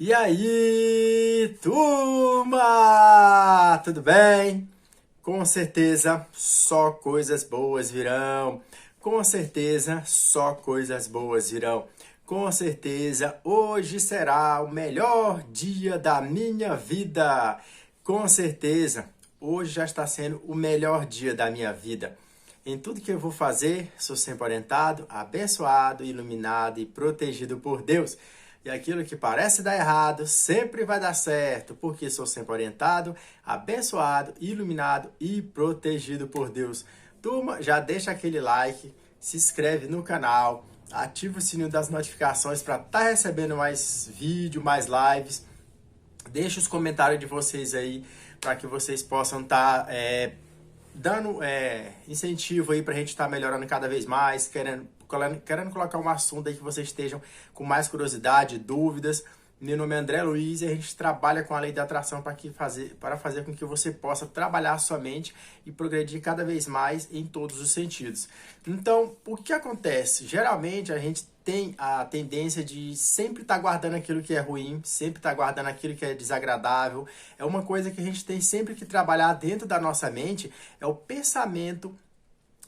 E aí, turma? Tudo bem? Com certeza, só coisas boas virão. Com certeza, só coisas boas virão. Com certeza, hoje será o melhor dia da minha vida. Com certeza, hoje já está sendo o melhor dia da minha vida. Em tudo que eu vou fazer, sou sempre orientado, abençoado, iluminado e protegido por Deus. E aquilo que parece dar errado sempre vai dar certo, porque sou sempre orientado, abençoado, iluminado e protegido por Deus. Turma, já deixa aquele like, se inscreve no canal, ativa o sininho das notificações para estar recebendo mais vídeo, mais lives. Deixa os comentários de vocês aí para que vocês possam estar dando incentivo aí para a gente estar melhorando cada vez mais, querendo colocar um assunto aí que vocês estejam com mais curiosidade, dúvidas. Meu nome é André Luiz e a gente trabalha com a lei da atração para fazer com que você possa trabalhar a sua mente e progredir cada vez mais em todos os sentidos. Então, o que acontece? Geralmente a gente tem a tendência de sempre estar guardando aquilo que é ruim, sempre estar guardando aquilo que é desagradável. É uma coisa que a gente tem sempre que trabalhar dentro da nossa mente, é o pensamento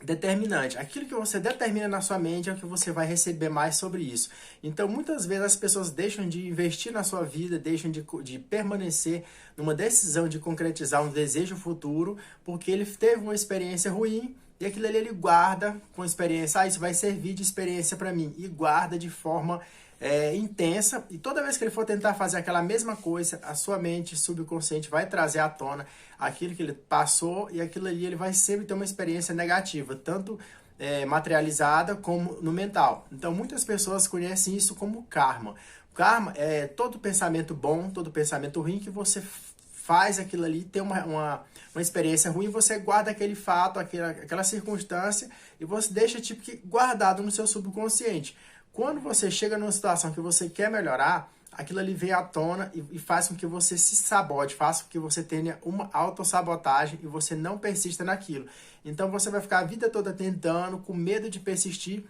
determinante. Aquilo que você determina na sua mente é o que você vai receber mais sobre isso. Então, muitas vezes as pessoas deixam de investir na sua vida, deixam de permanecer numa decisão de concretizar um desejo futuro, porque ele teve uma experiência ruim e aquilo ali ele guarda com experiência. Isso vai servir de experiência para mim. E guarda de forma intensa, e toda vez que ele for tentar fazer aquela mesma coisa, a sua mente subconsciente vai trazer à tona aquilo que ele passou, e aquilo ali ele vai sempre ter uma experiência negativa, tanto materializada como no mental. Então muitas pessoas conhecem isso como karma. O karma é todo pensamento bom, todo pensamento ruim que você faz aquilo ali, tem uma experiência ruim, você guarda aquele fato, aquela circunstância, e você deixa tipo que guardado no seu subconsciente. Quando você chega numa situação que você quer melhorar, aquilo ali vem à tona e faz com que você se sabote, faz com que você tenha uma autossabotagem e você não persista naquilo. Então você vai ficar a vida toda tentando, com medo de persistir,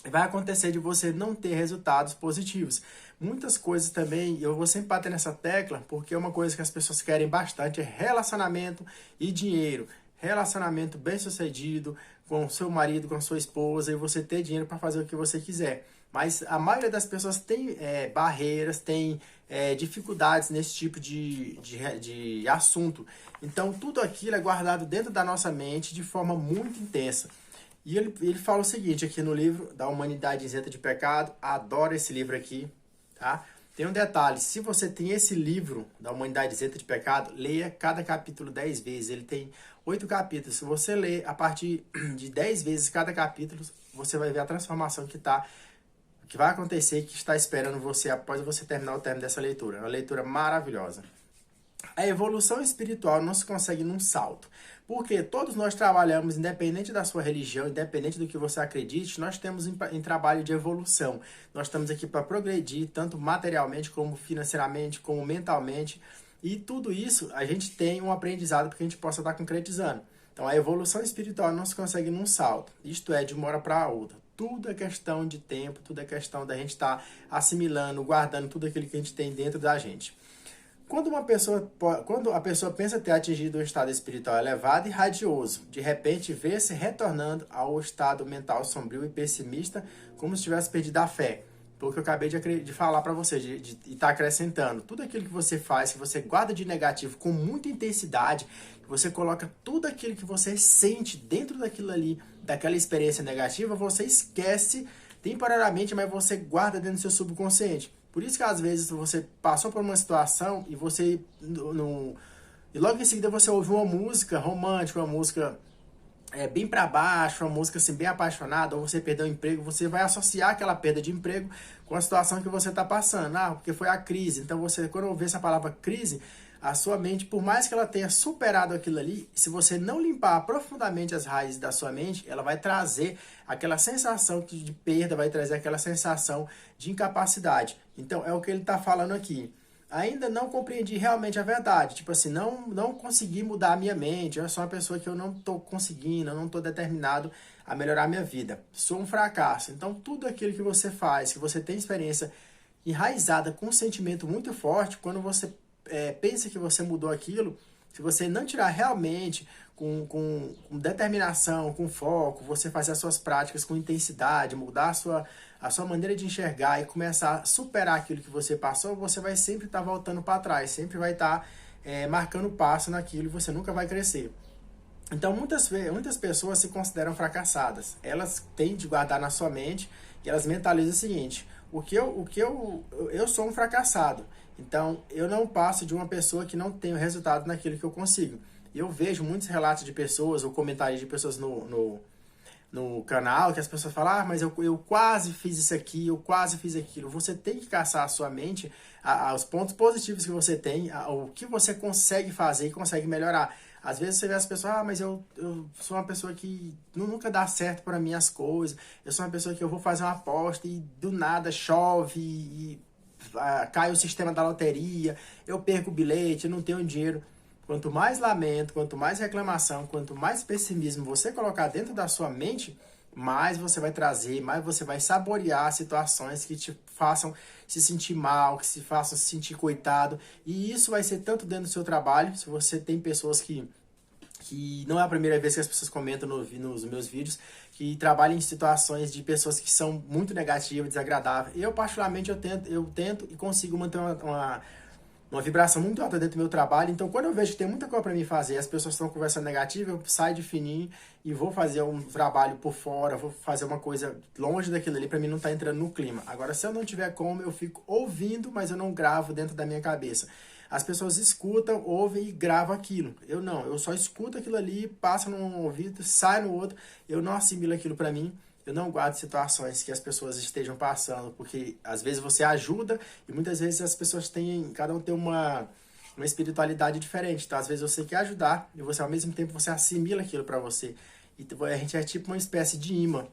e vai acontecer de você não ter resultados positivos. Muitas coisas também, eu vou sempre bater nessa tecla, porque é uma coisa que as pessoas querem bastante, é relacionamento e dinheiro. Relacionamento bem-sucedido com seu marido, com sua esposa, e você ter dinheiro para fazer o que você quiser. Mas a maioria das pessoas tem barreiras, tem dificuldades nesse tipo de assunto. Então, tudo aquilo é guardado dentro da nossa mente de forma muito intensa. E ele fala o seguinte aqui no livro da Humanidade Isenta de Pecado. Adoro esse livro aqui, tá? Tem um detalhe, se você tem esse livro da Humanidade Isenta de Pecado, leia cada capítulo 10 vezes. Ele tem 8 capítulos. Se você ler a partir de 10 vezes cada capítulo, você vai ver a transformação que vai acontecer e que está esperando você após você terminar o término dessa leitura. É uma leitura maravilhosa. A evolução espiritual não se consegue num salto. Porque todos nós trabalhamos, independente da sua religião, independente do que você acredite, nós temos em trabalho de evolução. Nós estamos aqui para progredir, tanto materialmente, como financeiramente, como mentalmente. E tudo isso a gente tem um aprendizado para que a gente possa estar concretizando. Então a evolução espiritual não se consegue num salto. Isto é, de uma hora para a outra. Tudo é questão de tempo, tudo é questão da gente estar assimilando, guardando tudo aquilo que a gente tem dentro da gente. Quando a pessoa pensa ter atingido um estado espiritual elevado e radioso, de repente vê-se retornando ao estado mental sombrio e pessimista, como se tivesse perdido a fé. Porque eu acabei de falar para você, de estar acrescentando. Tudo aquilo que você faz, que você guarda de negativo com muita intensidade, que você coloca tudo aquilo que você sente dentro daquilo ali, daquela experiência negativa, você esquece temporariamente, mas você guarda dentro do seu subconsciente. Por isso que às vezes você passou por uma situação e você e logo em seguida você ouviu uma música romântica, uma música bem para baixo, uma música assim bem apaixonada, ou você perdeu o emprego, você vai associar aquela perda de emprego com a situação que você está passando. Porque foi a crise. Então você, quando ouvir essa palavra crise, a sua mente, por mais que ela tenha superado aquilo ali, se você não limpar profundamente as raízes da sua mente, ela vai trazer aquela sensação de perda, vai trazer aquela sensação de incapacidade. Então, é o que ele está falando aqui. Ainda não compreendi realmente a verdade. Tipo assim, não consegui mudar a minha mente. Eu sou uma pessoa que eu não estou conseguindo, eu não estou determinado a melhorar a minha vida. Sou um fracasso. Então, tudo aquilo que você faz, que você tem experiência enraizada com um sentimento muito forte, quando você pensa que você mudou aquilo, se você não tirar realmente com determinação, com foco, você fazer as suas práticas com intensidade, mudar a sua maneira de enxergar e começar a superar aquilo que você passou, você vai sempre estar voltando para trás, sempre vai estar marcando passo naquilo e você nunca vai crescer. Então, muitas pessoas se consideram fracassadas. Elas têm de guardar na sua mente e elas mentalizam o seguinte: eu sou um fracassado. Então, eu não passo de uma pessoa que não tem o resultado naquilo que eu consigo. Eu vejo muitos relatos de pessoas ou comentários de pessoas no canal que as pessoas falam: ah, mas eu quase fiz isso aqui, eu quase fiz aquilo. Você tem que caçar a sua mente, os pontos positivos que você tem, o que você consegue fazer e consegue melhorar. Às vezes você vê as pessoas: ah, mas eu sou uma pessoa que nunca dá certo para mim as coisas, eu sou uma pessoa que eu vou fazer uma aposta e do nada chove e cai o sistema da loteria, eu perco o bilhete, eu não tenho dinheiro. Quanto mais lamento, quanto mais reclamação, quanto mais pessimismo você colocar dentro da sua mente, mais você vai trazer, mais você vai saborear situações que te façam se sentir mal, que se façam se sentir coitado. E isso vai ser tanto dentro do seu trabalho, se você tem pessoas que não é a primeira vez que as pessoas comentam nos meus vídeos, que trabalham em situações de pessoas que são muito negativas, desagradáveis. Eu, particularmente, eu tento e consigo manter uma vibração muito alta dentro do meu trabalho. Então, quando eu vejo que tem muita coisa para mim fazer, as pessoas estão conversando negativa, eu saio de fininho e vou fazer um trabalho por fora, vou fazer uma coisa longe daquilo ali para mim não estar entrando no clima. Agora, se eu não tiver como, eu fico ouvindo, mas eu não gravo dentro da minha cabeça. As pessoas escutam, ouvem e gravam aquilo. Eu não, eu só escuto aquilo ali, passa num ouvido, sai no outro, eu não assimilo aquilo para mim. Eu não guardo situações que as pessoas estejam passando, porque às vezes você ajuda e muitas vezes as pessoas cada um tem uma espiritualidade diferente. Então, às vezes você quer ajudar e você, ao mesmo tempo, você assimila aquilo para você. Então, a gente é tipo uma espécie de imã.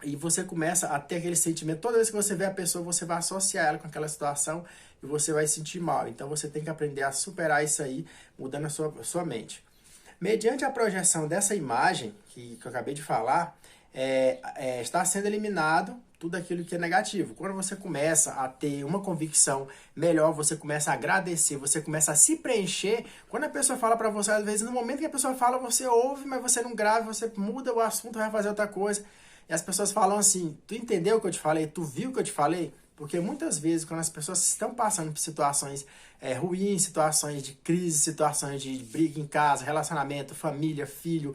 E você começa a ter aquele sentimento. Toda vez que você vê a pessoa, você vai associar ela com aquela situação e você vai se sentir mal. Então, você tem que aprender a superar isso aí, mudando a sua mente. Mediante a projeção dessa imagem que eu acabei de falar, está sendo eliminado tudo aquilo que é negativo. Quando você começa a ter uma convicção melhor, você começa a agradecer, você começa a se preencher. Quando a pessoa fala para você, às vezes no momento que a pessoa fala, você ouve, mas você não grava, você muda o assunto, vai fazer outra coisa. E as pessoas falam assim: tu entendeu o que eu te falei? Tu viu o que eu te falei? Porque muitas vezes, quando as pessoas estão passando por situações ruins, situações de crise, situações de briga em casa, relacionamento, família, filho,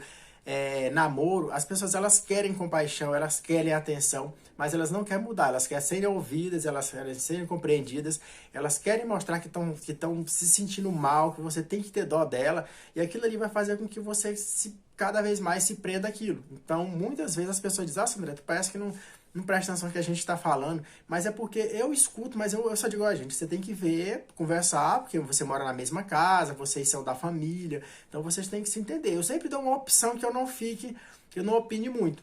namoro, as pessoas elas querem compaixão, elas querem atenção, mas elas não querem mudar, elas querem serem ouvidas, elas querem serem compreendidas, elas querem mostrar que estão se sentindo mal, que você tem que ter dó dela, e aquilo ali vai fazer com que você cada vez mais se prenda àquilo. Então, muitas vezes as pessoas dizem: ah, Sandré, tu parece que não presta atenção no que a gente está falando, mas é porque eu escuto, mas eu só digo: ó, gente, você tem que ver, conversar, porque você mora na mesma casa, vocês são da família, então vocês têm que se entender. Eu sempre dou uma opção que eu não opine muito.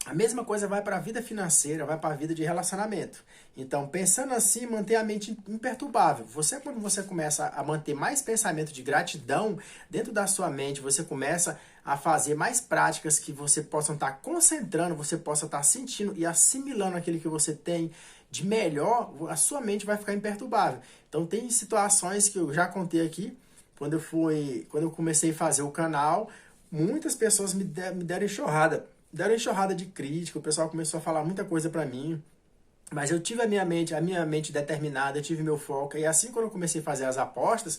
A mesma coisa vai para a vida financeira, vai para a vida de relacionamento. Então, pensando assim, manter a mente imperturbável. Quando você começa a manter mais pensamento de gratidão dentro da sua mente, você começa a fazer mais práticas que você possa estar concentrando, você possa estar sentindo e assimilando aquilo que você tem de melhor, a sua mente vai ficar imperturbável. Então, tem situações que eu já contei aqui, quando eu comecei a fazer o canal, muitas pessoas me deram enxurrada de crítica, o pessoal começou a falar muita coisa pra mim, mas eu tive a minha mente determinada, eu tive meu foco, e assim quando eu comecei a fazer as apostas,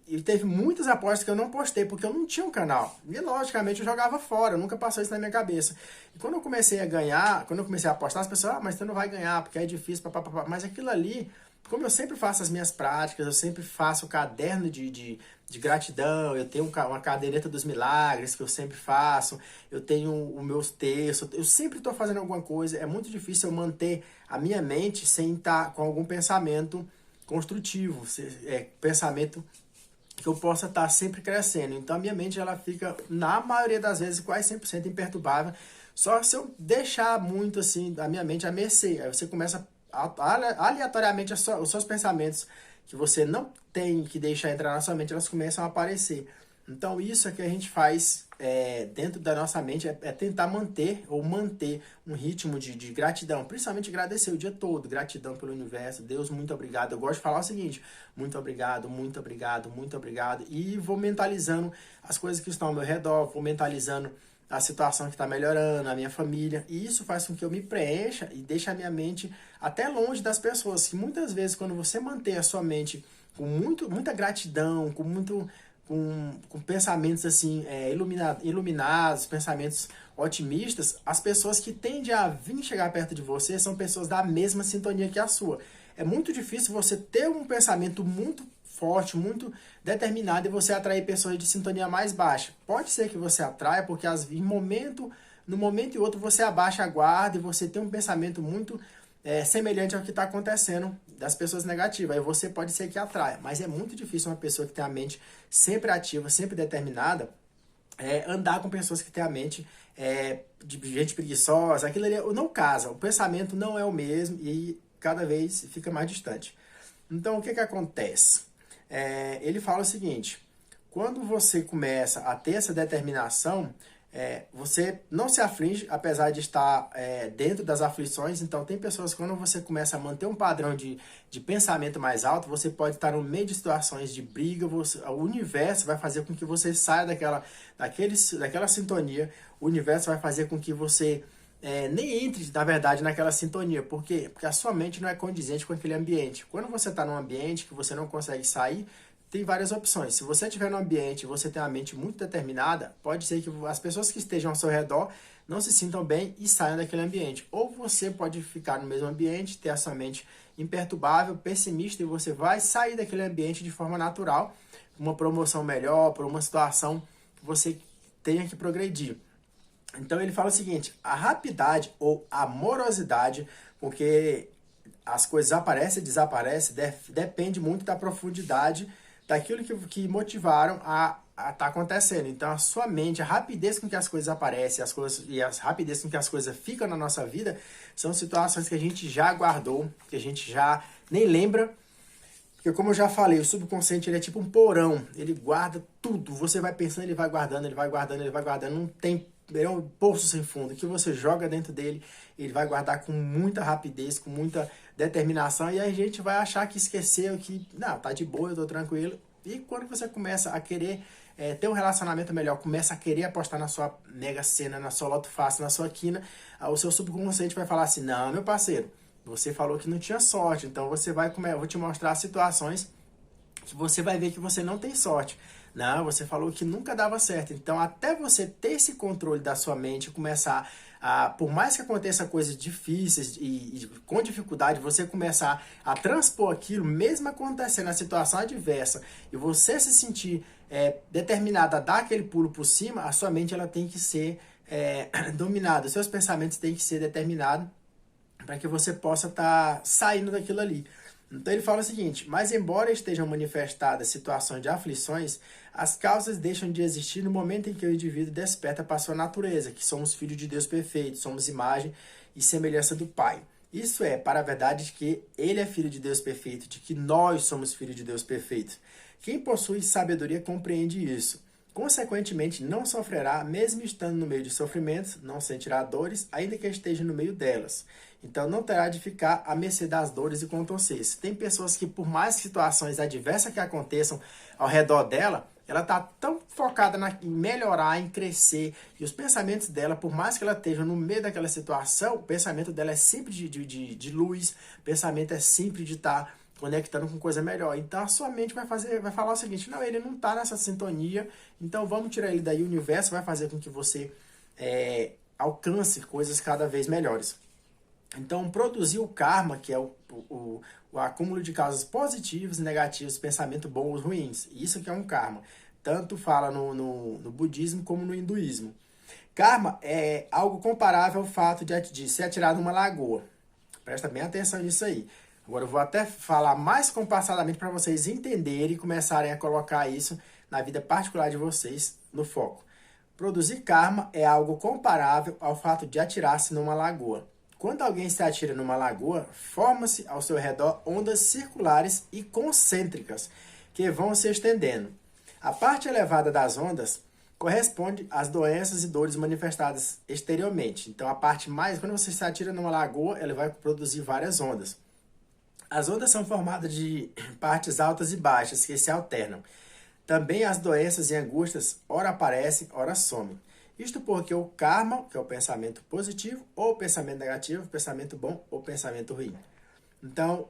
e teve muitas apostas que eu não postei, porque eu não tinha um canal, e logicamente eu jogava fora, nunca passou isso na minha cabeça, e quando eu comecei a ganhar, quando eu comecei a apostar, as pessoas: ah, mas você não vai ganhar, porque é difícil, papapá. Mas aquilo ali, como eu sempre faço as minhas práticas, eu sempre faço o caderno de gratidão, eu tenho uma caderneta dos milagres que eu sempre faço, eu tenho os meus textos, eu sempre estou fazendo alguma coisa. É muito difícil eu manter a minha mente sem estar com algum pensamento construtivo, pensamento que eu possa estar sempre crescendo. Então a minha mente ela fica, na maioria das vezes, quase 100% imperturbável, só se eu deixar muito assim a minha mente à mercê. Aí você começa aleatoriamente os seus pensamentos que você não tem que deixar entrar na sua mente, elas começam a aparecer. Então, isso é que a gente faz dentro da nossa mente, é tentar manter um ritmo de gratidão, principalmente agradecer o dia todo, gratidão pelo universo, Deus, muito obrigado. Eu gosto de falar o seguinte, muito obrigado, muito obrigado, muito obrigado, e vou mentalizando as coisas que estão ao meu redor, vou mentalizando a situação que está melhorando, a minha família, e isso faz com que eu me preencha e deixe a minha mente até longe das pessoas, que muitas vezes quando você mantém a sua mente com muita gratidão, com pensamentos assim iluminados, pensamentos otimistas, as pessoas que tendem a vir chegar perto de você são pessoas da mesma sintonia que a sua. É muito difícil você ter um pensamento muito forte, muito determinado e você atrair pessoas de sintonia mais baixa. Pode ser que você atraia, porque no momento e outro você abaixa a guarda e você tem um pensamento muito semelhante ao que está acontecendo das pessoas negativas. Aí você pode ser que atraia, mas é muito difícil uma pessoa que tem a mente sempre ativa, sempre determinada, andar com pessoas que têm a mente de gente preguiçosa. Aquilo ali não casa, o pensamento não é o mesmo e cada vez fica mais distante. Então, o que acontece? Ele fala o seguinte, quando você começa a ter essa determinação, você não se aflige, apesar de estar dentro das aflições. Então, tem pessoas que quando você começa a manter um padrão de pensamento mais alto, você pode estar no meio de situações de briga, o universo vai fazer com que você saia daquela sintonia, o universo vai fazer com que você nem entre, na verdade, naquela sintonia. Por quê? Porque a sua mente não é condizente com aquele ambiente. Quando você está num ambiente que você não consegue sair, tem várias opções. Se você estiver num ambiente e você tem a mente muito determinada, pode ser que as pessoas que estejam ao seu redor não se sintam bem e saiam daquele ambiente. Ou você pode ficar no mesmo ambiente, ter a sua mente imperturbável, pessimista, e você vai sair daquele ambiente de forma natural, uma promoção melhor, por uma situação que você tenha que progredir. Então ele fala o seguinte, a rapidez ou amorosidade, porque as coisas aparecem e desaparecem, depende muito da profundidade daquilo que motivaram a estar acontecendo. Então a sua mente, a rapidez com que as coisas aparecem, a rapidez com que as coisas ficam na nossa vida, são situações que a gente já guardou, que a gente já nem lembra. Porque como eu já falei, o subconsciente ele é tipo um porão, ele guarda tudo. Você vai pensando, ele vai guardando, ele vai guardando, ele vai guardando. Não tem, ele é um poço sem fundo. O que você joga dentro dele, ele vai guardar com muita rapidez, com muita determinação. E aí a gente vai achar que esqueceu, que não, tá de boa, eu tô tranquilo. E quando você começa a querer ter um relacionamento melhor, começa a querer apostar na sua Mega Sena, na sua Loto Fácil, na sua quina, o seu subconsciente vai falar assim, não, meu parceiro, você falou que não tinha sorte, então eu vou te mostrar situações que você vai ver que você não tem sorte. Não, você falou que nunca dava certo. Então, até você ter esse controle da sua mente, começar por mais que aconteça coisas difíceis e com dificuldade, você começar a transpor aquilo, mesmo acontecendo a situação adversa, e você se sentir determinado a dar aquele pulo por cima, a sua mente ela tem que ser dominada, os seus pensamentos têm que ser determinados para que você possa estar saindo daquilo ali. Então ele fala o seguinte, mas embora estejam manifestadas situações de aflições, as causas deixam de existir no momento em que o indivíduo desperta para a sua natureza, que somos filhos de Deus perfeito, somos imagem e semelhança do Pai. Isso é, para a verdade de que ele é filho de Deus perfeito, de que nós somos filhos de Deus perfeito. Quem possui sabedoria compreende isso. Consequentemente, não sofrerá, mesmo estando no meio de sofrimentos, não sentirá dores, ainda que esteja no meio delas. Então, não terá de ficar à mercê das dores e contorcer-se. Tem pessoas que, por mais situações adversas que aconteçam ao redor dela, ela está tão focada em melhorar, em crescer, e os pensamentos dela, por mais que ela esteja no meio daquela situação, o pensamento dela é sempre de luz, o pensamento é sempre de estar conectando com coisa melhor. Então a sua mente vai falar o seguinte, não, ele não está nessa sintonia, então vamos tirar ele daí, o universo vai fazer com que você alcance coisas cada vez melhores. Então produzir o karma, que é o acúmulo de causas positivas e negativas, pensamento bons ou ruins, isso que é um karma. Tanto fala no budismo como no hinduísmo. Karma é algo comparável ao fato de ser atirado numa lagoa. Presta bem atenção nisso aí. Agora eu vou até falar mais compassadamente para vocês entenderem e começarem a colocar isso na vida particular de vocês no foco. Produzir karma é algo comparável ao fato de atirar-se numa lagoa. Quando alguém se atira numa lagoa, forma-se ao seu redor ondas circulares e concêntricas que vão se estendendo. A parte elevada das ondas corresponde às doenças e dores manifestadas exteriormente. Então, a parte mais, quando você se atira numa lagoa, ela vai produzir várias ondas. As ondas são formadas de partes altas e baixas que se alternam. Também as doenças e angústias ora aparecem, ora somem. Isto porque o karma, que é o pensamento positivo, ou o pensamento negativo, pensamento bom ou pensamento ruim. Então,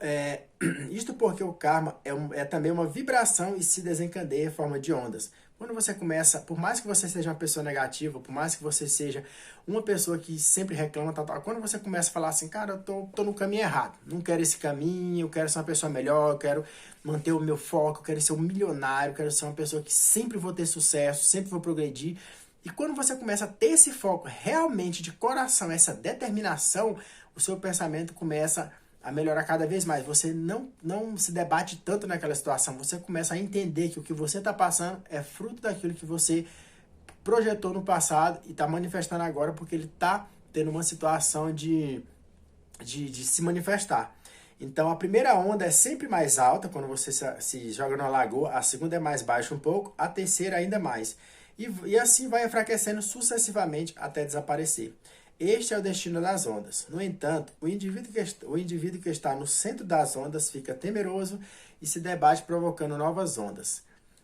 isto porque o karma é também uma vibração e se desencadeia em forma de ondas. Quando você começa, por mais que você seja uma pessoa negativa, por mais que você seja uma pessoa que sempre reclama, quando você começa a falar assim, cara, eu tô no caminho errado, não quero esse caminho, eu quero ser uma pessoa melhor, eu quero manter o meu foco, eu quero ser um milionário, eu quero ser uma pessoa que sempre vou ter sucesso, sempre vou progredir. E quando você começa a ter esse foco realmente de coração, essa determinação, o seu pensamento começa a melhorar cada vez mais. Você não se debate tanto naquela situação. Você começa a entender que o que você está passando é fruto daquilo que você projetou no passado e está manifestando agora porque ele está tendo uma situação de se manifestar. Então, a primeira onda é sempre mais alta quando você se joga numa lagoa. A segunda é mais baixa um pouco. A terceira ainda mais. E assim vai enfraquecendo sucessivamente até desaparecer. Este é o destino das ondas. No entanto, o indivíduo que está no centro das ondas fica temeroso e se debate provocando novas ondas.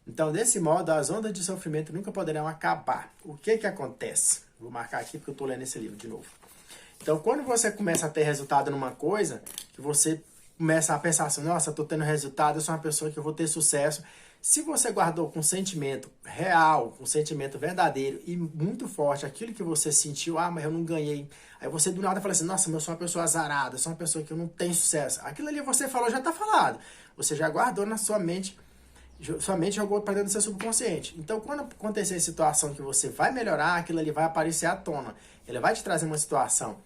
Então, desse modo, as ondas de sofrimento nunca poderão acabar. O que acontece? Vou marcar aqui porque eu estou lendo esse livro de novo. Então, quando você começa a ter resultado numa coisa, que você começa a pensar assim, nossa, eu estou tendo resultado, eu sou uma pessoa que eu vou ter sucesso. Se você guardou com sentimento real, com sentimento verdadeiro e muito forte aquilo que você sentiu, mas eu não ganhei. Aí você do nada fala assim, nossa, eu sou uma pessoa azarada, eu sou uma pessoa que eu não tenho sucesso. Aquilo ali você falou, já está falado. Você já guardou na sua mente jogou para dentro do seu subconsciente. Então, quando acontecer a situação que você vai melhorar, aquilo ali vai aparecer à tona. Ele vai te trazer uma situação.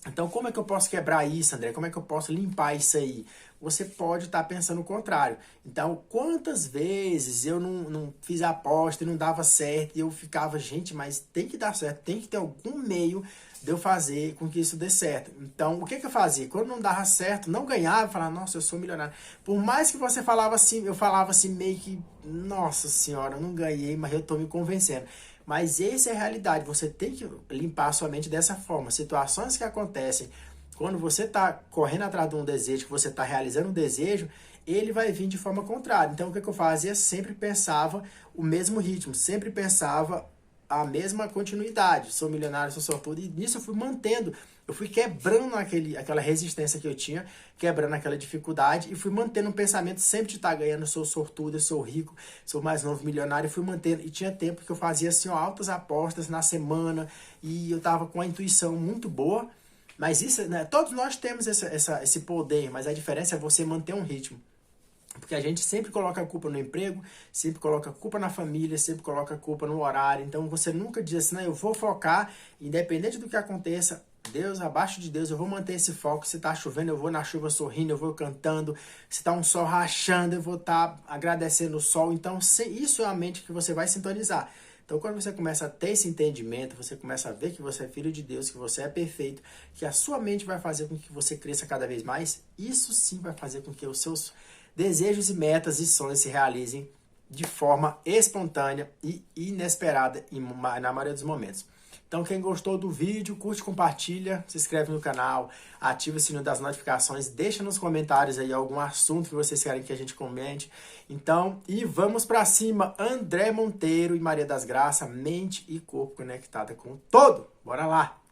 Então, como é que eu posso quebrar isso, André? Como é que eu posso limpar isso aí? Você pode estar pensando o contrário. Então, quantas vezes eu não fiz a aposta e não dava certo e eu ficava, gente, mas tem que dar certo, tem que ter algum meio de eu fazer com que isso dê certo. Então, o que eu fazia? Quando não dava certo, não ganhava, eu falava, nossa, eu sou milionário. Por mais que você falava assim, eu falava assim meio que, nossa senhora, eu não ganhei, mas eu estou me convencendo. Mas essa é a realidade, você tem que limpar a sua mente dessa forma. Situações que acontecem quando você está correndo atrás de um desejo, que você está realizando um desejo, ele vai vir de forma contrária. Então, o que eu fazia? Sempre pensava o mesmo ritmo, sempre pensava a mesma continuidade. Sou milionário, sou sortudo, e nisso eu fui mantendo, eu fui quebrando aquela resistência que eu tinha, quebrando aquela dificuldade e fui mantendo um pensamento sempre de estar ganhando, sou sortudo, eu sou rico, sou mais novo milionário, e fui mantendo, e tinha tempo que eu fazia assim, altas apostas na semana, e eu tava com a intuição muito boa, mas isso, né, todos nós temos esse poder, mas a diferença é você manter um ritmo. Porque a gente sempre coloca a culpa no emprego, sempre coloca a culpa na família, sempre coloca a culpa no horário. Então você nunca diz assim, não, eu vou focar, independente do que aconteça, Deus, abaixo de Deus, eu vou manter esse foco. Se tá chovendo, eu vou na chuva sorrindo, eu vou cantando. Se tá um sol rachando, eu vou estar agradecendo o sol. Então isso é a mente que você vai sintonizar. Então, quando você começa a ter esse entendimento, você começa a ver que você é filho de Deus, que você é perfeito, que a sua mente vai fazer com que você cresça cada vez mais, isso sim vai fazer com que os seus desejos e metas e sonhos se realizem de forma espontânea e inesperada na maioria dos momentos. Então, quem gostou do vídeo, curte, compartilha, se inscreve no canal, ativa o sininho das notificações, deixa nos comentários aí algum assunto que vocês querem que a gente comente. Então, e vamos pra cima, André Monteiro e Maria das Graças, mente e corpo conectada com o todo. Bora lá!